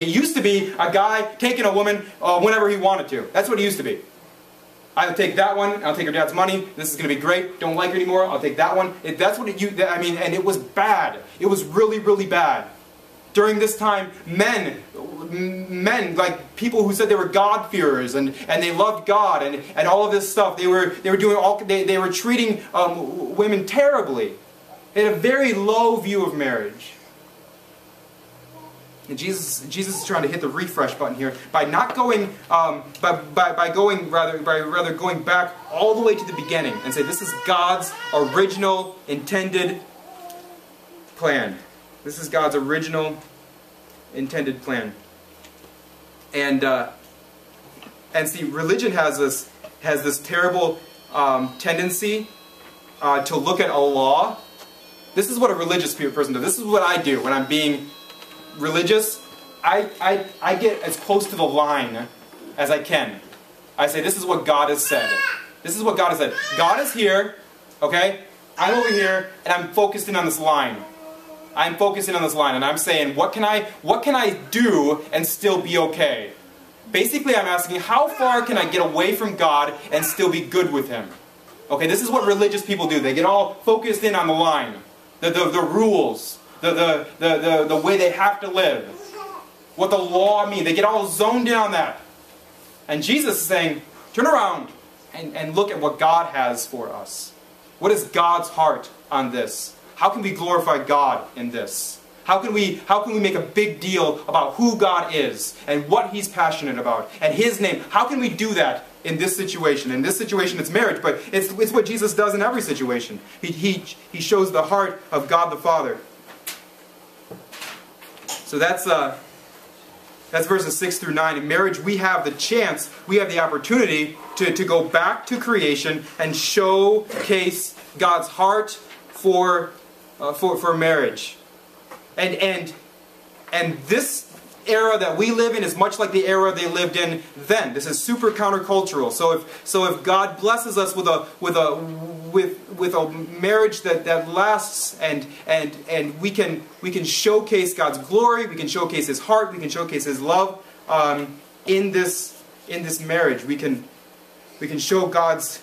It used to be a guy taking a woman whenever he wanted to. That's what it used to be. I'll take that one, I'll take her dad's money, this is going to be great, don't like her anymore, I'll take that one. That's what it used, I mean, and it was bad. It was really, really bad. During this time, men, like people who said they were God-fearers and they loved God and all of this stuff, they were treating women terribly. They had a very low view of marriage. And Jesus is trying to hit the refresh button here by not going, by going back all the way to the beginning and say this is God's original intended plan. This is God's original intended plan. And see, religion has this terrible tendency to look at a law. This is what a religious person does. This is what I do when I'm being religious. I get as close to the line as I can. I say, this is what God has said. This is what God has said. God is here, okay? I'm over here, and I'm focused in on this line. I'm focusing on this line, and I'm saying, what can I do and still be okay? Basically, I'm asking, how far can I get away from God and still be good with Him? Okay, this is what religious people do. They get all focused in on the line, the rules, the way they have to live, what the law means. They get all zoned in on that. And Jesus is saying, turn around and look at what God has for us. What is God's heart on this? How can we glorify God in this? How can we make a big deal about who God is and what He's passionate about and His name? How can we do that in this situation? In this situation it's marriage, but it's what Jesus does in every situation. He shows the heart of God the Father. So that's verses 6 through 9. In marriage we have the chance, we have the opportunity to go back to creation and showcase God's heart for marriage. And this era that we live in is much like the era they lived in then. This is super countercultural. So if God blesses us with a marriage that lasts and we can showcase God's glory, we can showcase His heart, we can showcase His love in this marriage. We can show God's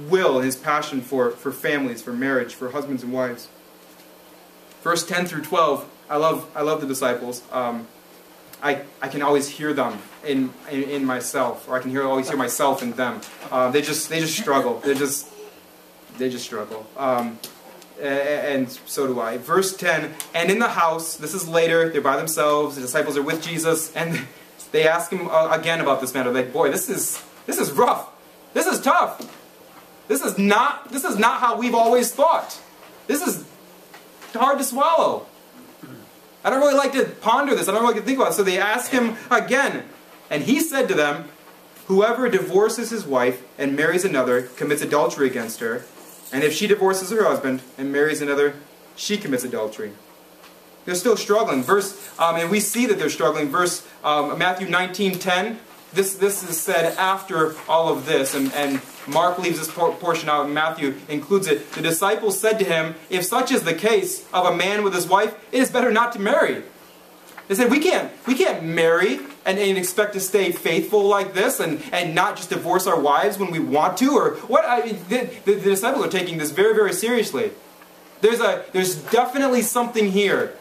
will and His passion for families, for marriage, for husbands and wives. Verse 10 through 12, I love the disciples. I can always hear them in myself, or I can always hear myself in them. They just struggle. They just struggle. And so do I. Verse 10, and in the house, this is later, they're by themselves, the disciples are with Jesus, and they ask Him again about this matter. Like, boy, this is rough. This is tough. This is not how we've always thought. This is hard to swallow. I don't really like to ponder this. I don't really like to think about it. So they ask Him again. And He said to them, whoever divorces his wife and marries another commits adultery against her. And if she divorces her husband and marries another, she commits adultery. They're still struggling. And we see that they're struggling. Matthew 19:10. This is said after all of this, and Mark leaves this portion out, and Matthew includes it. The disciples said to Him, if such is the case of a man with his wife, it is better not to marry. They said, we can't marry and expect to stay faithful like this and not just divorce our wives when we want to, or what? I mean, the disciples are taking this very, very seriously. There's definitely something here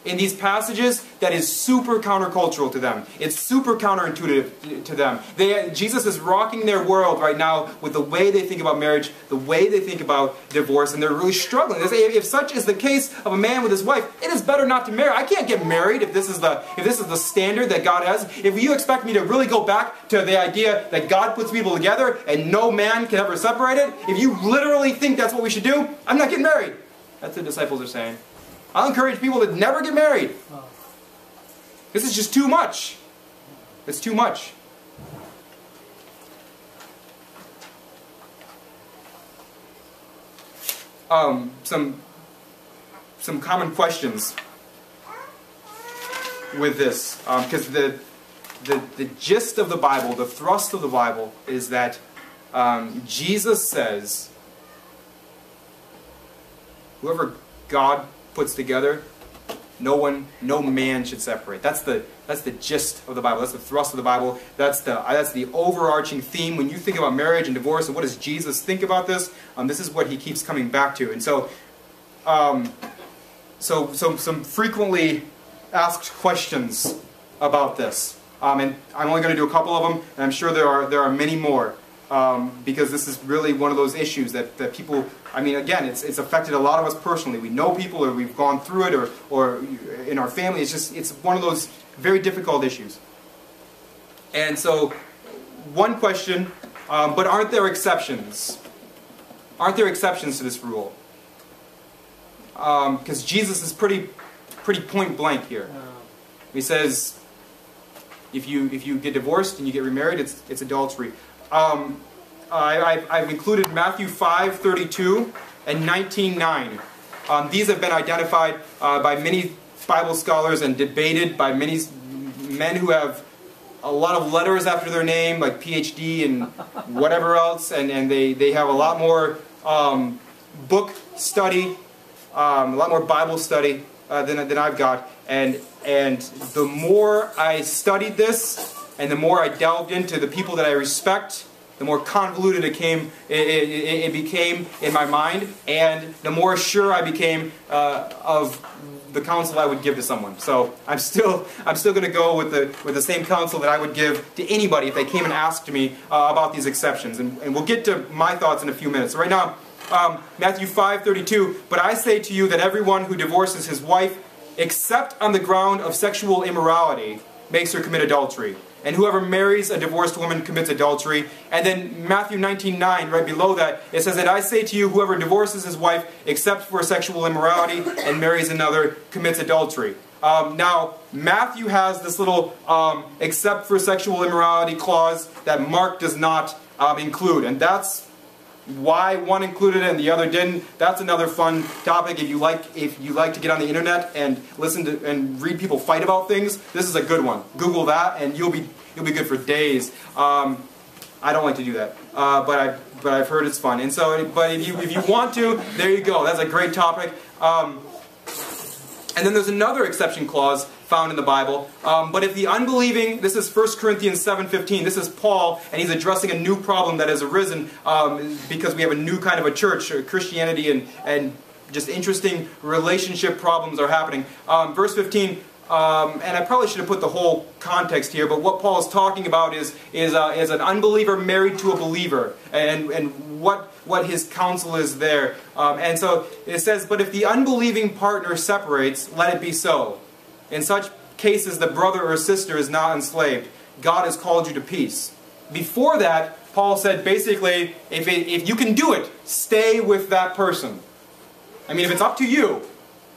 in these passages that is super countercultural to them. It's super counterintuitive to them. Jesus is rocking their world right now with the way they think about marriage, the way they think about divorce, and they're really struggling. They say, if such is the case of a man with his wife, it is better not to marry. I can't get married if this is the standard that God has. If you expect me to really go back to the idea that God puts people together and no man can ever separate it, if you literally think that's what we should do, I'm not getting married. That's what the disciples are saying. I'll encourage people to never get married. This is just too much. It's too much. Some common questions with this, because the gist of the Bible, the thrust of the Bible, is that Jesus says, whoever God puts together, no man should separate. That's the gist of the Bible. That's the thrust of the Bible. That's the overarching theme. When you think about marriage and divorce and what does Jesus think about this, this is what he keeps coming back to. And so, some frequently asked questions about this. And I'm only going to do a couple of them, and I'm sure there are many more. Because this is really one of those issues that people, I mean, again, it's affected a lot of us personally. We know people, or we've gone through it, or in our family. It's one of those very difficult issues. And so, one question, but aren't there exceptions? Aren't there exceptions to this rule? Because Jesus is pretty point blank here. He says, if you get divorced and you get remarried, it's adultery. I've included Matthew 5:32 and 19:9. These have been identified by many Bible scholars and debated by many men who have a lot of letters after their name, like PhD and whatever else, and they have a lot more book study, a lot more Bible study than I've got. And the more I studied this, and the more I delved into the people that I respect, the more convoluted it became in my mind, and the more sure I became of the counsel I would give to someone. So I'm still going to go with the same counsel that I would give to anybody if they came and asked me about these exceptions. And we'll get to my thoughts in a few minutes. So right now, Matthew 5:32. But I say to you that everyone who divorces his wife, except on the ground of sexual immorality, makes her commit adultery. And whoever marries a divorced woman commits adultery. And then Matthew 19:9, right below that, it says that I say to you, whoever divorces his wife except for sexual immorality and marries another commits adultery. Now, Matthew has this little except for sexual immorality clause that Mark does not include. And that's why one included it and the other didn't. That's another fun topic. If you like to get on the internet and listen to and read people fight about things, this is a good one. Google that and you'll be good for days. I don't like to do that, but I've heard it's fun. And so, but if you want to, there you go. That's a great topic. And then there's another exception clause found in the Bible. But if the unbelieving, this is 1 Corinthians 7:15, this is Paul, and he's addressing a new problem that has arisen because we have a new kind of a church, Christianity, and just interesting relationship problems are happening. Verse 15, and I probably should have put the whole context here, but what Paul is talking about is an unbeliever married to a believer, and what his counsel is there. And so it says, but if the unbelieving partner separates, let it be so. In such cases, the brother or sister is not enslaved. God has called you to peace. Before that, Paul said basically, if you can do it, stay with that person. I mean, if it's up to you,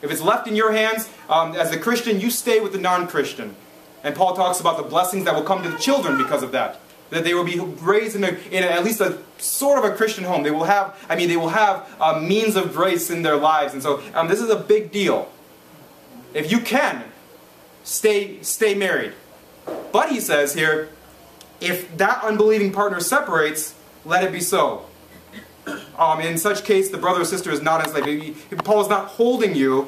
if it's left in your hands, as a Christian, you stay with the non-Christian. And Paul talks about the blessings that will come to the children because of that. That they will be raised in at least a sort of a Christian home. They will have means of grace in their lives. And so this is a big deal. If you can, stay married. But he says here, if that unbelieving partner separates, let it be so. In such case, the brother or sister is not enslaved. Paul is not holding you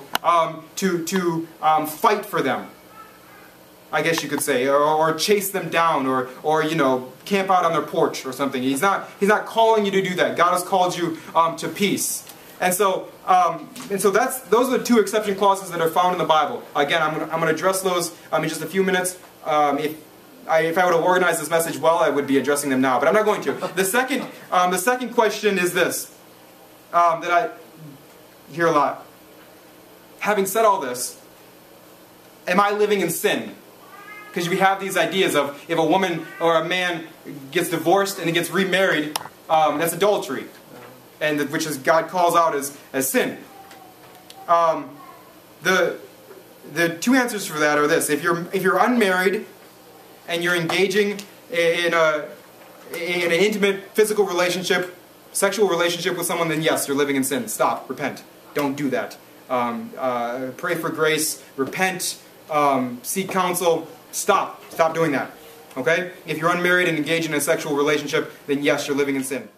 to fight for them, I guess you could say, or chase them down, or camp out on their porch or something. He's not calling you to do that. God has called you to peace. And so those are the two exception clauses that are found in the Bible. Again, I'm going to address those in just a few minutes. If I would have organized this message well, I would be addressing them now, but I'm not going to. The second question is this, that I hear a lot. Having said all this, am I living in sin? Because we have these ideas of if a woman or a man gets divorced and he gets remarried, that's adultery, and which is God calls out as sin. The two answers for that are this: if you're unmarried and you're engaging in an intimate physical relationship, sexual relationship with someone, then yes, you're living in sin. Stop. Repent. Don't do that. Pray for grace. Repent. Seek counsel. Stop doing that. Okay? If you're unmarried and engaged in a sexual relationship, then yes, you're living in sin.